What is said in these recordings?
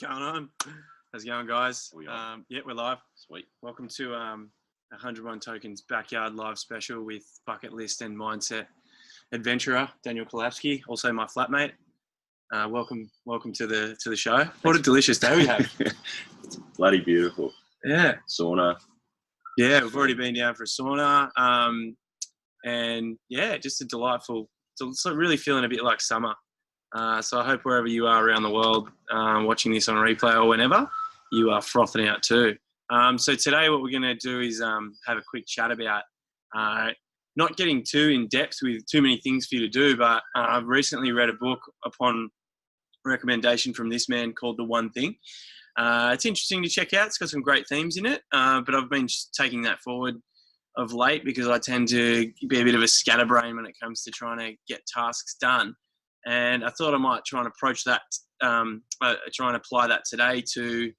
going on? How's it going, guys? Yeah, we're live. Sweet. Welcome to 101 Tokens Backyard Live Special with Bucketlist and Mindset Adventurer Daniel Kurlapski, also my flatmate. Welcome to the show. Thanks. What a delicious day we have. It's bloody beautiful. Yeah. Sauna. Yeah, we've already been down for a sauna. And yeah, just a delightful. So really feeling a bit like summer. So I hope wherever you are around the world watching this on replay or whenever, you are frothing out too. So today what we're going to do is have a quick chat about not getting too in depth with too many things for you to do, but I've recently read a book upon recommendation from this man called The One Thing. It's interesting to check out. It's got some great themes in it, but I've been just taking that forward of late because I tend to be a bit of a scatterbrain when it comes to trying to get tasks done. And I thought I might try and approach that, try and apply that today to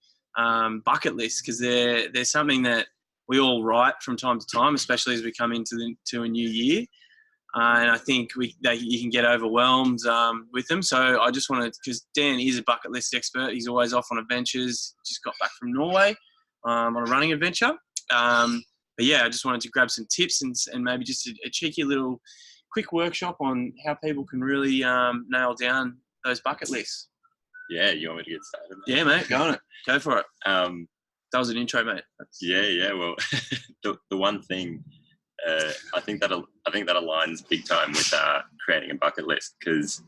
bucket lists, because they're something that we all write from time to time, especially as we come into a new year. And I think you can get overwhelmed with them. So I just wanted, because Dan is a bucket list expert. He's always off on adventures. Just got back from Norway on a running adventure. But yeah, I just wanted to grab some tips and maybe just a cheeky little quick workshop on how people can really nail down those bucket lists. Yeah, you want me to get started? Yeah, mate, go on it. Go for it. That was an intro, mate. Yeah. Well, the one thing I think that aligns big time with creating a bucket list, because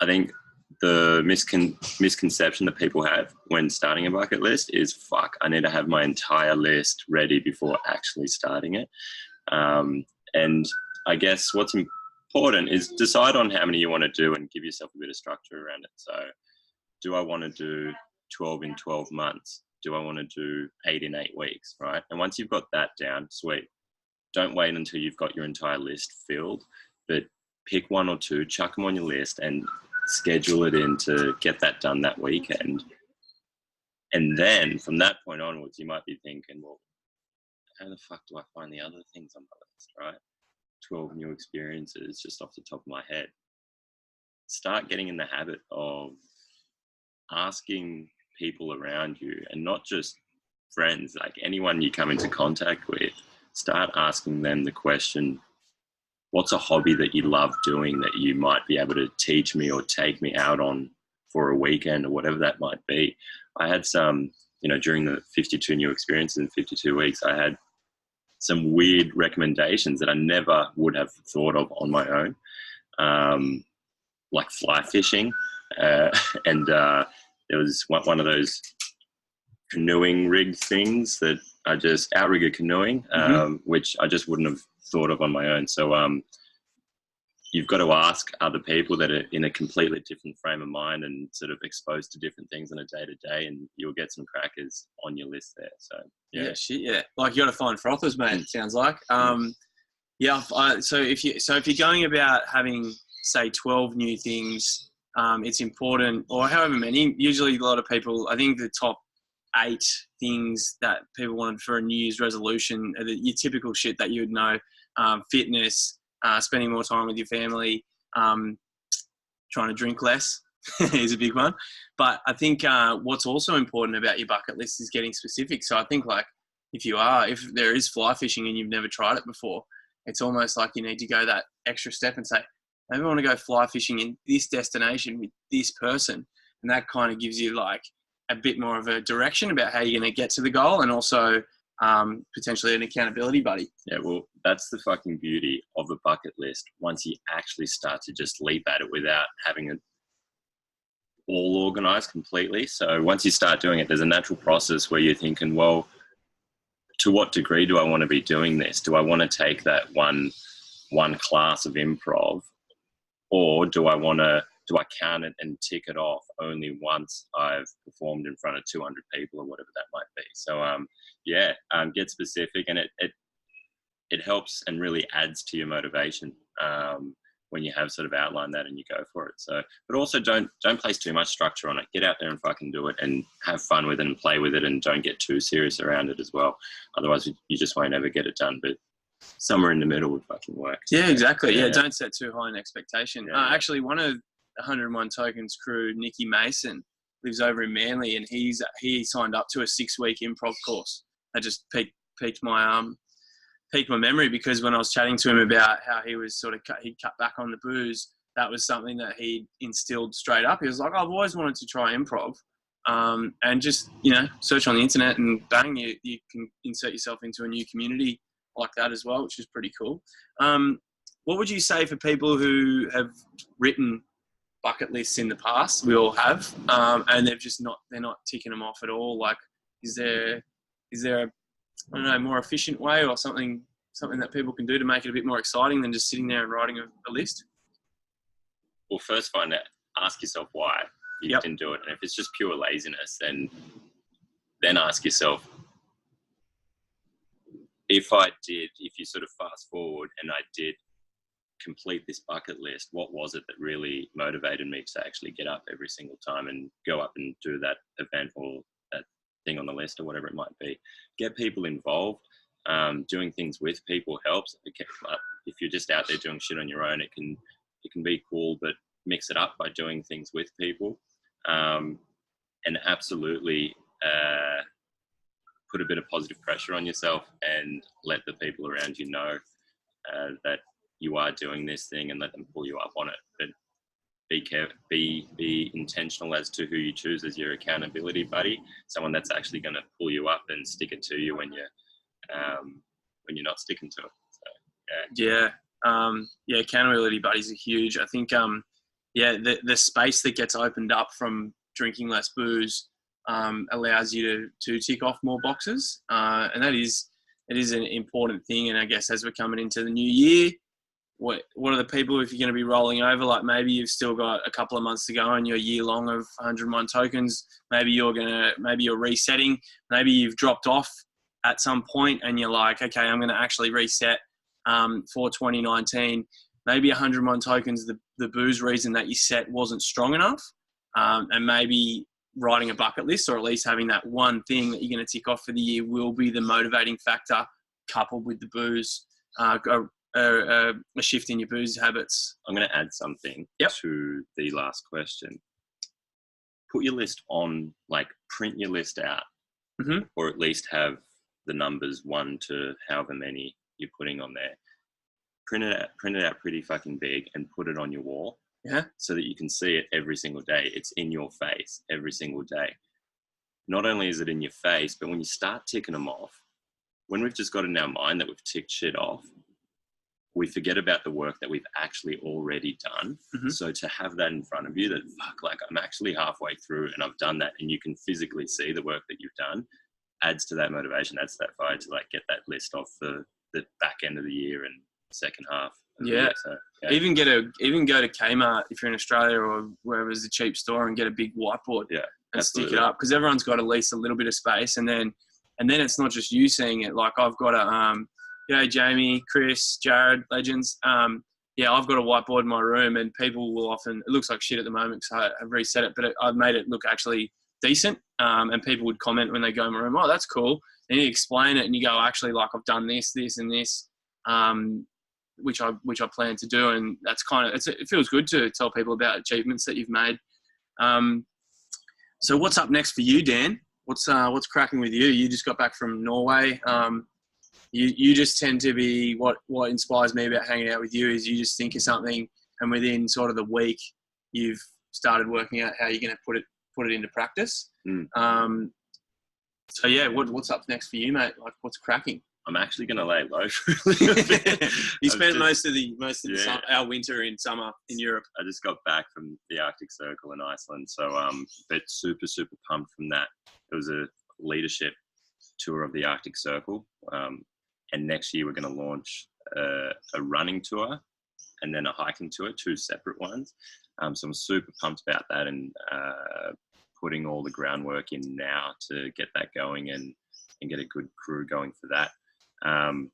I think the misconception that people have when starting a bucket list is, fuck, I need to have my entire list ready before actually starting it. And I guess what's important is decide on how many you want to do and give yourself a bit of structure around it. So do I want to do 12 in 12 months? Do I want to do 8 in 8 weeks, right? And once you've got that down, sweet. Don't wait until you've got your entire list filled, but pick one or two, chuck them on your list and schedule it in to get that done that weekend. And then from that point onwards, you might be thinking, well, how the fuck do I find the other things on my list, right? 12 new experiences just off the top of my head. Start getting in the habit of asking people around you, and not just friends, like anyone you come into contact with. Start asking them the question, what's a hobby that you love doing that you might be able to teach me or take me out on for a weekend or whatever that might be. I had some, during the 52 new experiences in 52 weeks, I had some weird recommendations that I never would have thought of on my own, like fly fishing. And there was one of those canoeing rig things that outrigger canoeing, which I just wouldn't have thought of on my own. So you've got to ask other people that are in a completely different frame of mind and sort of exposed to different things on a day-to-day, and you'll get some crackers on your list there. So yeah, shit, yeah. Like, you got to find frothers, mate. It sounds like. Yeah. So if you're going about having, say, 12 new things, it's important, or however many. Usually, a lot of people, I think the top 8 things that people want for a New Year's resolution are your typical shit that you would know: fitness, spending more time with your family, trying to drink less is a big one. But I think what's also important about your bucket list is getting specific. So I think, like, if there is fly fishing and you've never tried it before, it's almost like you need to go that extra step and say, maybe I want to go fly fishing in this destination with this person. And that kind of gives you like a bit more of a direction about how you're going to get to the goal, and also potentially an accountability buddy. Yeah, well, that's the fucking beauty of a bucket list. Once you actually start to just leap at it without having it all organized completely. So once you start doing it, there's a natural process where you're thinking, well, to what degree do I want to be doing this? Do I want to take that one class of improv, or do I count it and tick it off only once I've performed in front of 200 people or whatever that might be? So get specific, and it helps and really adds to your motivation when you have sort of outlined that and you go for it. So, but also don't place too much structure on it. Get out there and fucking do it and have fun with it and play with it, and don't get too serious around it as well. Otherwise, you just won't ever get it done. But somewhere in the middle would fucking work. So, yeah, exactly. Yeah, don't set too high an expectation. Yeah. Actually, one of 101 Tokens crew, Nikki Mason, lives over in Manly, and he signed up to a 6-week improv course. That just piqued my memory, because when I was chatting to him about how he was he'd cut back on the booze, that was something that he instilled straight up. He was like, I've always wanted to try improv. And just, search on the internet and bang, you can insert yourself into a new community like that as well, which is pretty cool. What would you say for people who have written bucket lists in the past? We all have, and they're not ticking them off at all. Like, is there a, I don't know, more efficient way or something that people can do to make it a bit more exciting than just sitting there and writing a list? Well, first ask yourself why you didn't do it. And if it's just pure laziness, then ask yourself, if you sort of fast forward and I did complete this bucket list, what was it that really motivated me to actually get up every single time and go up and do that event or that thing on the list or whatever it might be? Get people involved. Doing things with people helps. If you're just out there doing shit on your own, it can be cool, but mix it up by doing things with people, and absolutely put a bit of positive pressure on yourself and let the people around you know that you are doing this thing, and let them pull you up on it. But be intentional as to who you choose as your accountability buddy, someone that's actually going to pull you up and stick it to you when you're not sticking to it. So, accountability buddies are huge. I think the space that gets opened up from drinking less booze allows you to tick off more boxes, and it is an important thing. And I guess as we're coming into the new year, what are the people, if you're going to be rolling over, like maybe you've still got a couple of months to go in your year long of 101 tokens, maybe you're resetting, maybe you've dropped off at some point and you're like, okay, I'm going to actually reset for 2019. Maybe 101 tokens, the booze reason that you set wasn't strong enough, and maybe writing a bucket list, or at least having that one thing that you're going to tick off for the year, will be the motivating factor, coupled with the booze, a shift in your booze habits. I'm going to add something to the last question. Put your list on, print your list out, or at least have the numbers 1 to however many you're putting on there. Print it out pretty fucking big and put it on your wall. Yeah. So that you can see it every single day. It's in your face every single day. Not only is it in your face, but when you start ticking them off, when we've just got in our mind that we've ticked shit off, we forget about the work that we've actually already done. So to have that in front of you, that I'm actually halfway through and I've done that, and you can physically see the work that you've done, adds to that motivation, adds to that fire to get that list off for the back end of the year and second half. So, even go to Kmart if you're in Australia, or wherever is a cheap store, and get a big whiteboard and stick it up, because everyone's got at least a little bit of space, and then it's not just you seeing it. Like, I've got a Jamie, Chris, Jared, legends. I've got a whiteboard in my room, and people will often, it looks like shit at the moment because I've reset it, but I've made it look actually decent, and people would comment when they go in my room, oh, that's cool. And you explain it and you go, actually, I've done this and this, which I plan to do, and that's it feels good to tell people about achievements that you've made. So what's up next for you, Dan? What's cracking with you? You just got back from Norway. You just tend to be, what inspires me about hanging out with you is you just think of something, and within sort of the week you've started working out how you're going to put it into practice. So what's up next for you, mate? What's cracking? I'm actually going to lay low for a little bit. You spent most of our winter in summer in Europe. I just got back from the Arctic Circle in Iceland, so but super pumped from that. It was a leadership tour of the Arctic Circle, and next year we're going to launch a running tour and then a hiking tour, 2 separate ones. So I'm super pumped about that, and putting all the groundwork in now to get that going and get a good crew going for that.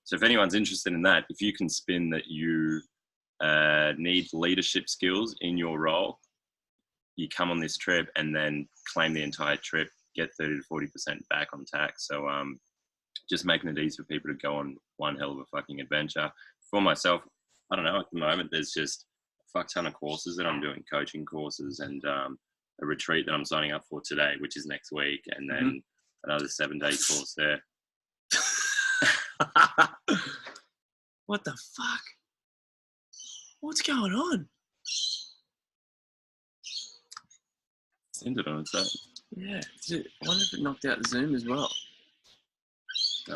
So if anyone's interested in that, if you can spin that you need leadership skills in your role, you come on this trip and then claim the entire trip, get 30 to 40% back on tax. So just making it easy for people to go on one hell of a fucking adventure. For myself, I don't know, at the moment there's just a fuck ton of courses that I'm doing, coaching courses and a retreat that I'm signing up for today, which is next week, and then another 7-day course there. What the fuck? What's going on? It's ended on its own. Yeah, I wonder if it knocked out the Zoom as well.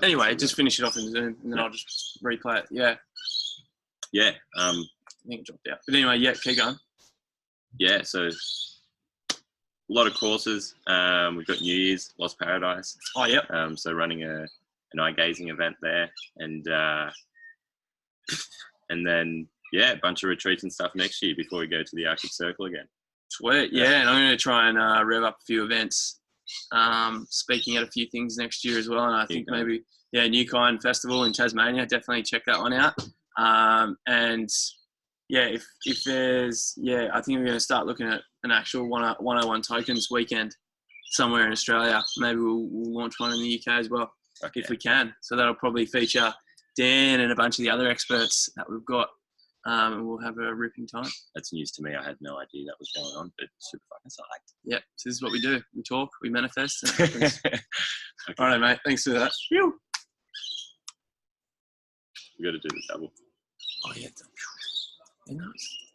Anyway, just finish it off in the Zoom, and then I'll just replay it. Yeah. Yeah. I think it dropped out. But anyway, yeah, keep going. Yeah, so a lot of courses. We've got New Year's, Lost Paradise. Oh, yep. So running an eye gazing event there, and then a bunch of retreats and stuff next year before we go to the Arctic Circle again. Sweet, yeah, and I'm going to try and rev up a few events, speaking at a few things next year as well, and I think maybe, New Kind Festival in Tasmania, definitely check that one out, and if there's, I think we're going to start looking at an actual 101 tokens weekend somewhere in Australia. Maybe we'll launch one in the UK as well, if we can, so that'll probably feature Dan and a bunch of the other experts that we've got. And we'll have a ripping time. That's news to me. I had no idea that was going on, but super fucking psyched. Yep, so this is what we do. We talk, we manifest, and it happens. All right, mate. Thanks for that. We got to do the double. Oh, yeah. Nice.